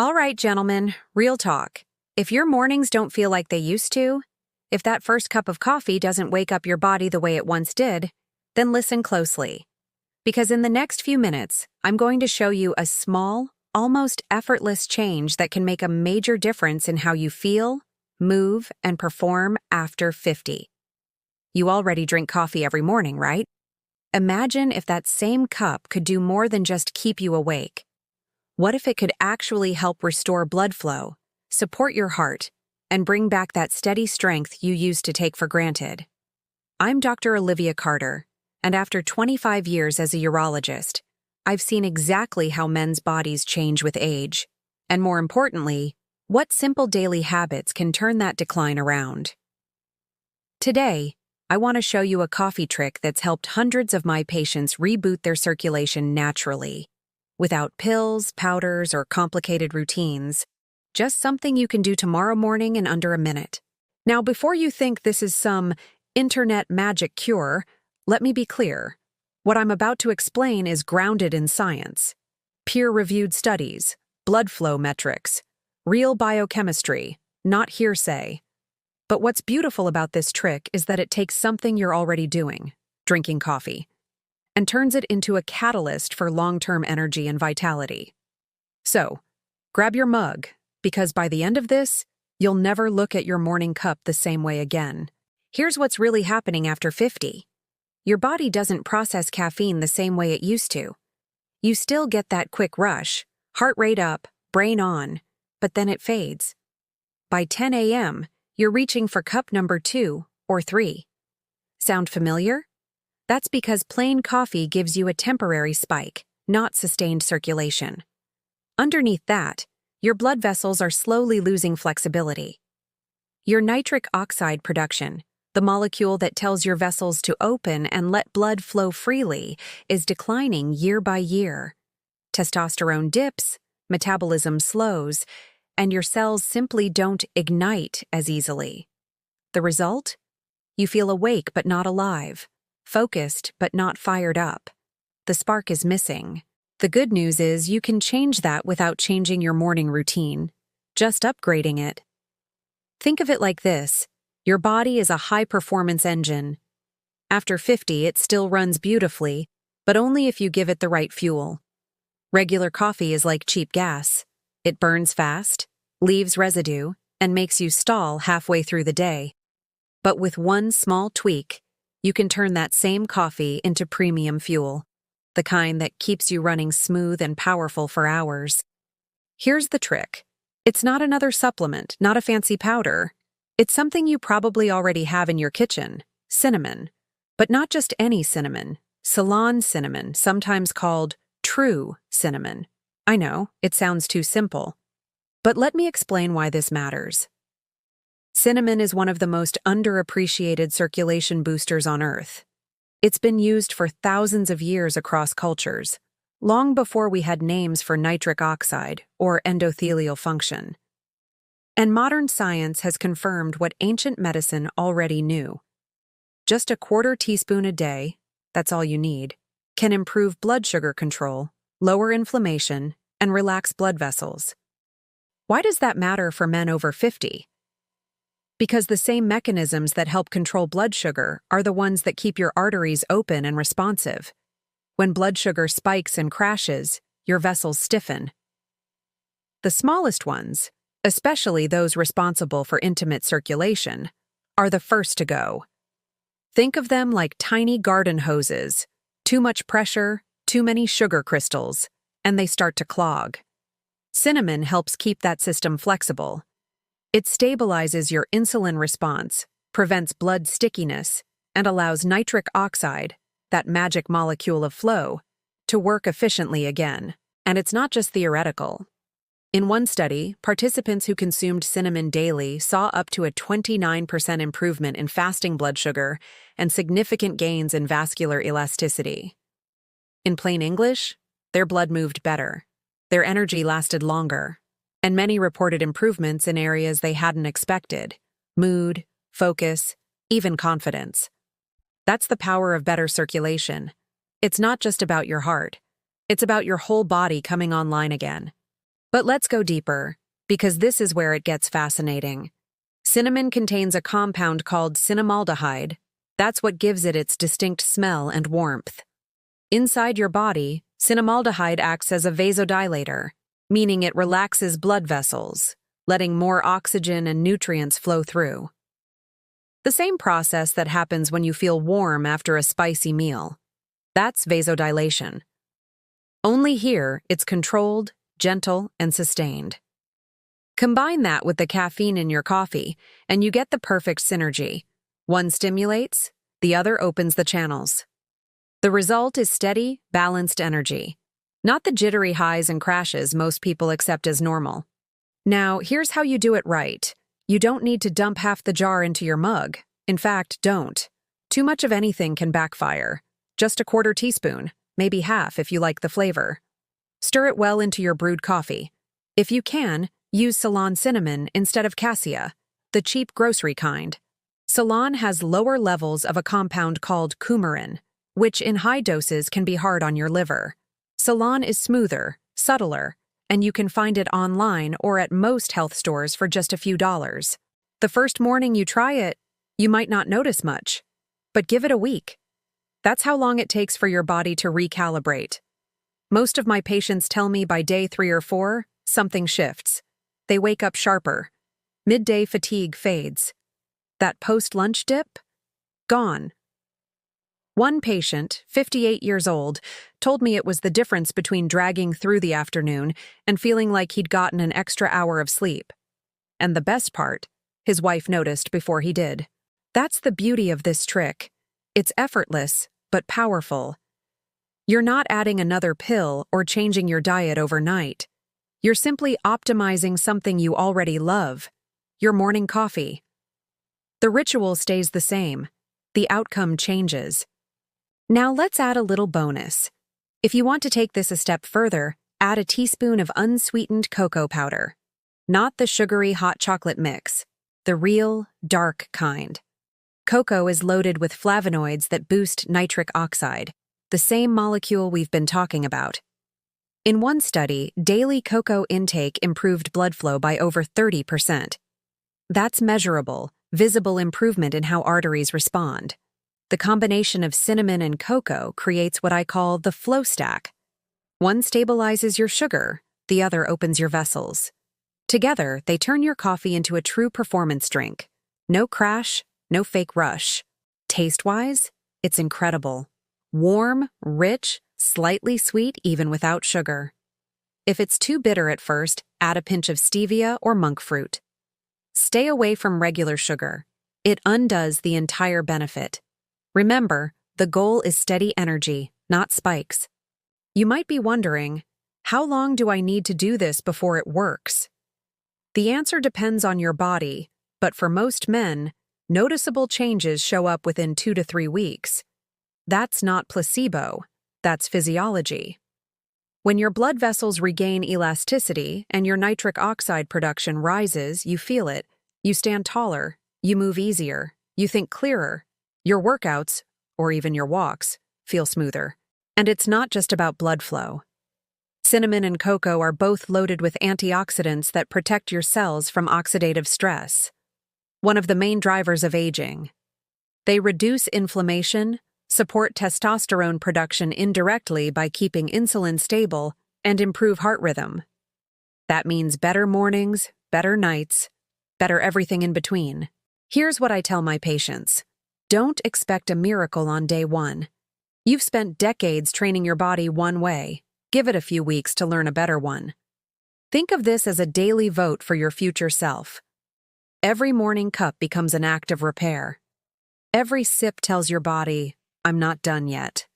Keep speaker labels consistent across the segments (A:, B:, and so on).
A: All right, gentlemen, real talk. If your mornings don't feel like they used to, if that first cup of coffee doesn't wake up your body the way it once did, then listen closely. Because in the next few minutes, I'm going to show you a small, almost effortless change that can make a major difference in how you feel, move, and perform after 50. You already drink coffee every morning, right? Imagine if that same cup could do more than just keep you awake. What if it could actually help restore blood flow, support your heart, and bring back that steady strength you used to take for granted? I'm Dr. Olivia Carter, and after 25 years as a urologist, I've seen exactly how men's bodies change with age, and more importantly, what simple daily habits can turn that decline around. Today, I want to show you a coffee trick that's helped hundreds of my patients reboot their circulation naturally, without pills, powders, or complicated routines. Just something you can do tomorrow morning in under a minute. Now, before you think this is some internet magic cure, let me be clear. What I'm about to explain is grounded in science, peer-reviewed studies, blood flow metrics, real biochemistry, not hearsay. But what's beautiful about this trick is that it takes something you're already doing, drinking coffee, and turns it into a catalyst for long-term energy and vitality. So, grab your mug, because by the end of this, you'll never look at your morning cup the same way again. Here's what's really happening after 50. Your body doesn't process caffeine the same way it used to. You still get that quick rush, heart rate up, brain on, but then it fades. By 10 a.m., you're reaching for cup number 2 or 3. Sound familiar? That's because plain coffee gives you a temporary spike, not sustained circulation. Underneath that, your blood vessels are slowly losing flexibility. Your nitric oxide production, the molecule that tells your vessels to open and let blood flow freely, is declining year by year. Testosterone dips, metabolism slows, and your cells simply don't ignite as easily. The result? You feel awake but not alive, focused but not fired up. The spark is missing. The good news is you can change that without changing your morning routine, just upgrading it. Think of it like this. Your body is a high-performance engine. After 50, it still runs beautifully, but only if you give it the right fuel. Regular coffee is like cheap gas. It burns fast, leaves residue, and makes you stall halfway through the day. But with one small tweak, you can turn that same coffee into premium fuel, the kind that keeps you running smooth and powerful for hours. Here's the trick. It's not another supplement, not a fancy powder. It's something you probably already have in your kitchen, cinnamon. But not just any cinnamon, Ceylon cinnamon, sometimes called true cinnamon. I know, it sounds too simple. But let me explain why this matters. Cinnamon is one of the most underappreciated circulation boosters on Earth. It's been used for thousands of years across cultures, long before we had names for nitric oxide or endothelial function. And modern science has confirmed what ancient medicine already knew. Just a quarter teaspoon a day, that's all you need, can improve blood sugar control, lower inflammation, and relax blood vessels. Why does that matter for men over 50? Because the same mechanisms that help control blood sugar are the ones that keep your arteries open and responsive. When blood sugar spikes and crashes, your vessels stiffen. The smallest ones, especially those responsible for intimate circulation, are the first to go. Think of them like tiny garden hoses. Too much pressure, too many sugar crystals, and they start to clog. Cinnamon helps keep that system flexible. It stabilizes your insulin response, prevents blood stickiness, and allows nitric oxide, that magic molecule of flow, to work efficiently again. And it's not just theoretical. In one study, participants who consumed cinnamon daily saw up to a 29% improvement in fasting blood sugar and significant gains in vascular elasticity. In plain English, their blood moved better, their energy lasted longer, and many reported improvements in areas they hadn't expected: mood, focus, even confidence. That's the power of better circulation. It's not just about your heart. It's about your whole body coming online again. But let's go deeper, because this is where it gets fascinating. Cinnamon contains a compound called cinnamaldehyde. That's what gives it its distinct smell and warmth. Inside your body, cinnamaldehyde acts as a vasodilator, meaning it relaxes blood vessels, letting more oxygen and nutrients flow through. The same process that happens when you feel warm after a spicy meal. That's vasodilation. Only here, it's controlled, gentle, and sustained. Combine that with the caffeine in your coffee, and you get the perfect synergy. One stimulates, the other opens the channels. The result is steady, balanced energy, not the jittery highs and crashes most people accept as normal. Now, here's how you do it right. You don't need to dump half the jar into your mug. In fact, don't. Too much of anything can backfire. Just a quarter teaspoon, maybe half if you like the flavor. Stir it well into your brewed coffee. If you can, use Ceylon cinnamon instead of cassia, the cheap grocery kind. Ceylon has lower levels of a compound called coumarin, which in high doses can be hard on your liver. Ceylon is smoother, subtler, and you can find it online or at most health stores for just a few dollars. The first morning you try it, you might not notice much, but give it a week. That's how long it takes for your body to recalibrate. Most of my patients tell me by day 3 or 4, something shifts. They wake up sharper. Midday fatigue fades. That post-lunch dip? Gone. One patient, 58 years old, told me it was the difference between dragging through the afternoon and feeling like he'd gotten an extra hour of sleep. And the best part, his wife noticed before he did. That's the beauty of this trick. It's effortless, but powerful. You're not adding another pill or changing your diet overnight. You're simply optimizing something you already love, your morning coffee. The ritual stays the same. The outcome changes. Now let's add a little bonus. If you want to take this a step further, add a teaspoon of unsweetened cocoa powder. Not the sugary hot chocolate mix, the real, dark kind. Cocoa is loaded with flavonoids that boost nitric oxide, the same molecule we've been talking about. In one study, daily cocoa intake improved blood flow by over 30%. That's measurable, visible improvement in how arteries respond. The combination of cinnamon and cocoa creates what I call the flow stack. One stabilizes your sugar, the other opens your vessels. Together, they turn your coffee into a true performance drink. No crash, no fake rush. Taste-wise, it's incredible. Warm, rich, slightly sweet even without sugar. If it's too bitter at first, add a pinch of stevia or monk fruit. Stay away from regular sugar. It undoes the entire benefit. Remember, the goal is steady energy, not spikes. You might be wondering, how long do I need to do this before it works? The answer depends on your body, but for most men, noticeable changes show up within 2 to 3 weeks. That's not placebo, that's physiology. When your blood vessels regain elasticity and your nitric oxide production rises, you feel it. You stand taller, you move easier, you think clearer. Your workouts, or even your walks, feel smoother. And it's not just about blood flow. Cinnamon and cocoa are both loaded with antioxidants that protect your cells from oxidative stress, one of the main drivers of aging. They reduce inflammation, support testosterone production indirectly by keeping insulin stable, and improve heart rhythm. That means better mornings, better nights, better everything in between. Here's what I tell my patients. Don't expect a miracle on day 1. You've spent decades training your body one way. Give it a few weeks to learn a better one. Think of this as a daily vote for your future self. Every morning cup becomes an act of repair. Every sip tells your body, I'm not done yet.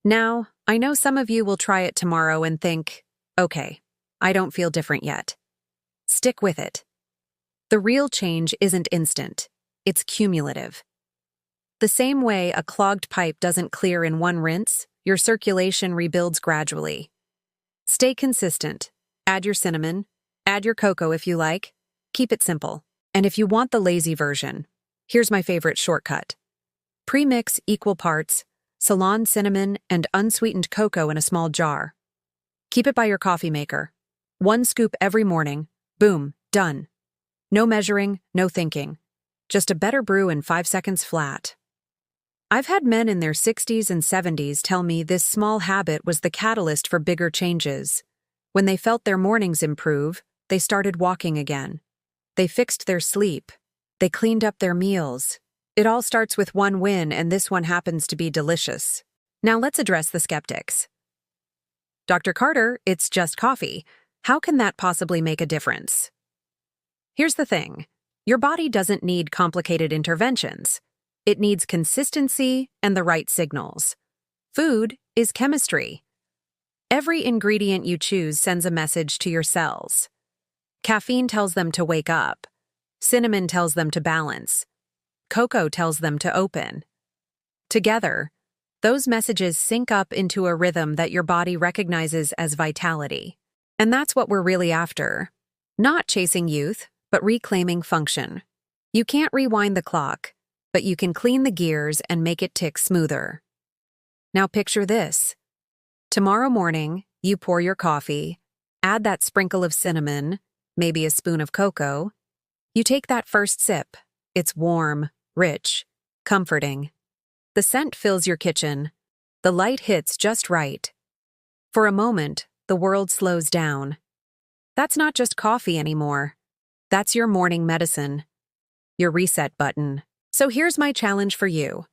A: Now, I know some of you will try it tomorrow and think, okay, I don't feel different yet. Stick with it. The real change isn't instant. It's cumulative. The same way a clogged pipe doesn't clear in one rinse, your circulation rebuilds gradually. Stay consistent. Add your cinnamon. Add your cocoa if you like. Keep it simple. And if you want the lazy version, here's my favorite shortcut. Pre-mix equal parts Ceylon cinnamon and unsweetened cocoa in a small jar. Keep it by your coffee maker. 1 scoop every morning. Boom, done. No measuring, no thinking. Just a better brew in 5 seconds flat. I've had men in their 60s and 70s tell me this small habit was the catalyst for bigger changes. When they felt their mornings improve, they started walking again. They fixed their sleep. They cleaned up their meals. It all starts with one win, and this one happens to be delicious. Now let's address the skeptics. Dr. Carter, it's just coffee. How can that possibly make a difference? Here's the thing. Your body doesn't need complicated interventions. It needs consistency and the right signals. Food is chemistry. Every ingredient you choose sends a message to your cells. Caffeine tells them to wake up. Cinnamon tells them to balance. Cocoa tells them to open. Together, those messages sync up into a rhythm that your body recognizes as vitality. And that's what we're really after. Not chasing youth, but reclaiming function. You can't rewind the clock, but you can clean the gears and make it tick smoother. Now picture this. Tomorrow morning, you pour your coffee, add that sprinkle of cinnamon, maybe a spoon of cocoa. You take that first sip. It's warm, rich, comforting. The scent fills your kitchen. The light hits just right. For a moment, the world slows down. That's not just coffee anymore. That's your morning medicine. Your reset button. So here's my challenge for you.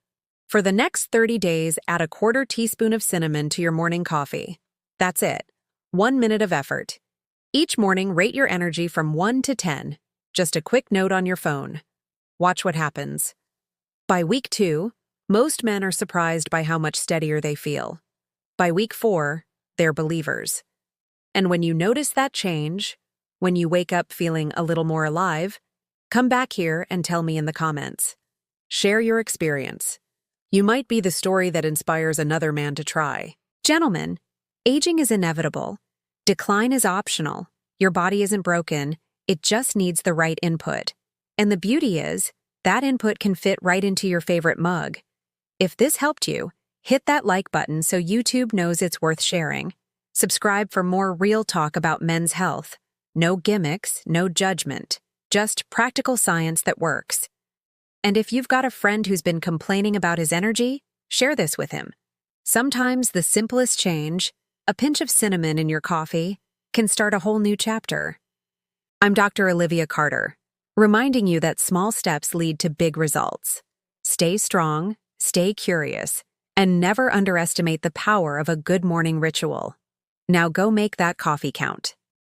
A: For the next 30 days, add a 1/4 teaspoon of cinnamon to your morning coffee. That's it. 1 minute of effort. Each morning, rate your energy from 1 to 10. Just a quick note on your phone. Watch what happens. By week 2, most men are surprised by how much steadier they feel. By week 4, they're believers. And when you notice that change, when you wake up feeling a little more alive, come back here and tell me in the comments. Share your experience. You might be the story that inspires another man to try. Gentlemen, aging is inevitable. Decline is optional. Your body isn't broken. It just needs the right input. And the beauty is, that input can fit right into your favorite mug. If this helped you, hit that like button so YouTube knows it's worth sharing. Subscribe for more real talk about men's health. No gimmicks, no judgment. Just practical science that works. And if you've got a friend who's been complaining about his energy, share this with him. Sometimes the simplest change, a pinch of cinnamon in your coffee, can start a whole new chapter. I'm Dr. Olivia Carter, reminding you that small steps lead to big results. Stay strong, stay curious, and never underestimate the power of a good morning ritual. Now go make that coffee count.